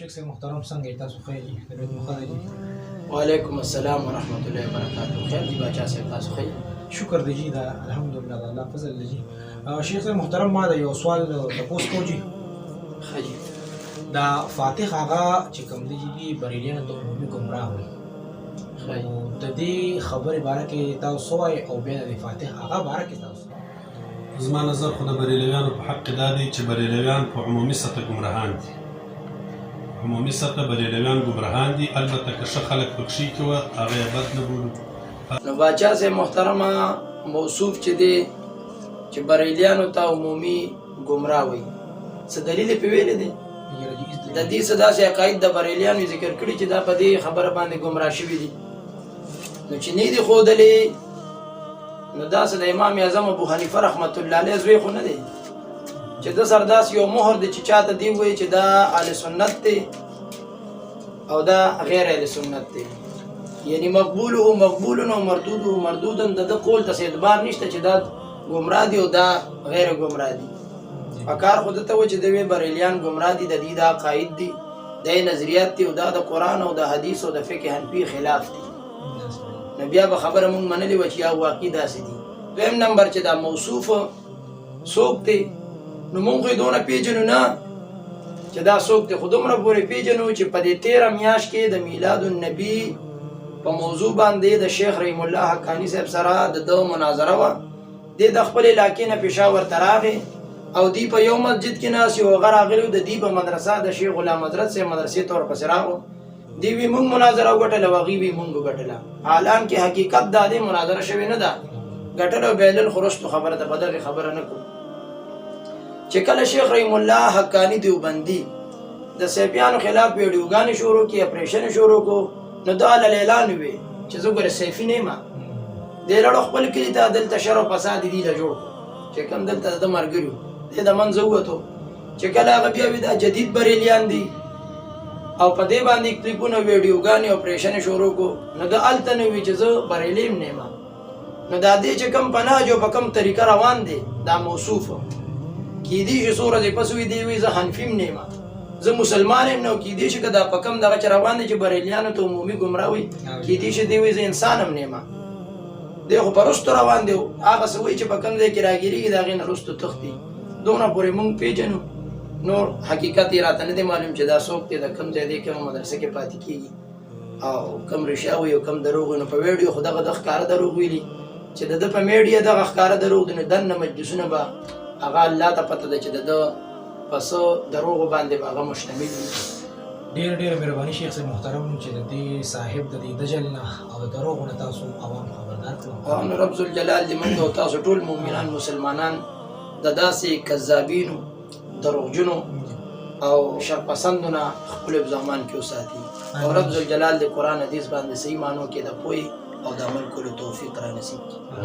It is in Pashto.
شیخ صاحب محترم څنګه یې تاسو خیر دي طبیعت مو ښه دی؟ وعلیکم السلام ورحمۃ اللہ وبرکاتہ. خیر دی باچا صاحب تاسو خیر؟ شکر دی جی دا الحمدلله د الله فضل دی جی. شیخ صاحب محترم ما د یو سوال تپوس کو جی. ښه جی. دا فاتح هغه چې کوم دی جی بریلیان ته عمومي ګمراه وي. نو د دې خبرې باره کې تاسو وایي او بیا د فاتح هغه باره کې تاسو زما نظر خو د بریلویانو په حق کې دا دی چې بریلویان په عمومي سطح ګمراهان دي. عمومي سطح بریلویان ګمراهان دي، البته که ښه خلک پکښې کې وه هغه یې بد نه بولو. نو باچا صاحب محترمه موصوف چې دی چې بریلیانو ته عمومي ګمراه وي، څه دلیل یې پې ویلی دی؟ د دې څه داسې عقاید د بریلیانو ذکر کړي چې دا په دې خبره باندې ګمراه شوي دي. نو چې نه دي ښودلې نو داسې د امام اعظم ابو حنیفه رحمت الله علیه زوی خو نه دی چې د سر داسې یو مهر دی چې چاته دی وایي چې دا اهل سنت دی او دا غیر اهل سنت دی، یعنی مقبوله مقبولن او مردوده مردودن. د ده قول ته اعتبار نشته چې دا ګمراه دی او دا غیر ګمراه دی. پکار خو دته و چې دوی بریلیان ګمراه دي، د دې دا عقاید دي، د نظریات دي او دا د قرآن او د حدیث او د فقه حنفي خلاف دي. نو بیا به خبره مونږ منلې وه چې یا واقع داسې دي. دویم نمبر چې دا موصوف څوک دی نو مونږ خو یې دونه پېژنو نه چې دا څوک دی، خو دومره پورې پېژنو چې په دې 13 میاشت کې د میلاد النبي په موضوع باندې د شیخ رحیم الله حقاني صاحب سره د ده مناظره وه. دی د خپل علاقې نه پېښور ته راغی او دی په یو مسجد کې ناست یو هغه راغلی و د دی په مدرسه د شیخ غلام حضرت صاحب مدرسې ته ورپسې راغلو. دی وی مونږ مناظره وګټله او هغې وی مونږ وګټله، حالان کې حقیقت دا دی مناظره شوې نه ده، ګټل او بایلل خو رستو خبره ده. په دغې خبره نه کوو چې کله شیخ رحیم الله حقاني دیوبندي د سیفیانو خلاف ویډیوګانې شروع کړي، اپریشن شروع کړو، نو دا علل اعلان وي چې زه ګوره سیفي نه یم، دې لړو خپل کلي ته دلته شر او فساد دي له جوړ کړو چې کوم دلته د ملګري وو دې د منځه ووتو. چې کله هغه بیا وي دا جدید بریلیان دي او په دې باندې کلیپونه ویډیوګانې اپریشن شروع کړو، نو د هلته نه وي چې زه بریلی م نه یم. نو دا دې چې کوم په نهج او په کوم طریقه روان دی دا موصوف کیدای شي څو ورځې پس وي دی وایي زه حنفي م نه یم، زه مسلمان یم. نو کیدای شي که دا په کوم دغه چې روان دی چې بریلیانو ته عمومي ګمراه وي، کیدای شي دی وایي زه انسان هم نه یم. دی خو په رستو روان دی، هغه څه وایي چې په کوم ځای کې راګیرېږي د هغې نه رستو تښتي. دونه پورې مونږ پېژنو، نور حقیقت یې راته نه دی معلوم چې دا څوک دی، د کوم ځای دی، کومه مدرسه کې پاتې کېږي او کوم رښتیا وایي او کوم دروغ وي. نو په ویډیو خو دغه د ښکاره دروغ ویلي چې د ده په میډیا دغه ښکاره دروغ دی، نو دننه مجلسونه به هغه الله ته پته ده چې د ده په څه دروغو باندې به هغه مشتمل وي. ډېره ډېره مهرباني شیخ صاحب محترم چې د دې صاحب د دې دجل نه او د دروغو نه تاسو عوام خبردار کړو. او نو رب ذوالجلال دې موږ او تاسو ټول مؤمنان مسلمانان د داسې کذابینو دروغجنو او شرپسندو نه خپل زمان کې وساتي، او رب ذوالجلال د قرآن حدیث باندې صحیح معنو کې د پوهې او د عمل کولو توفیق را نصیب کړي.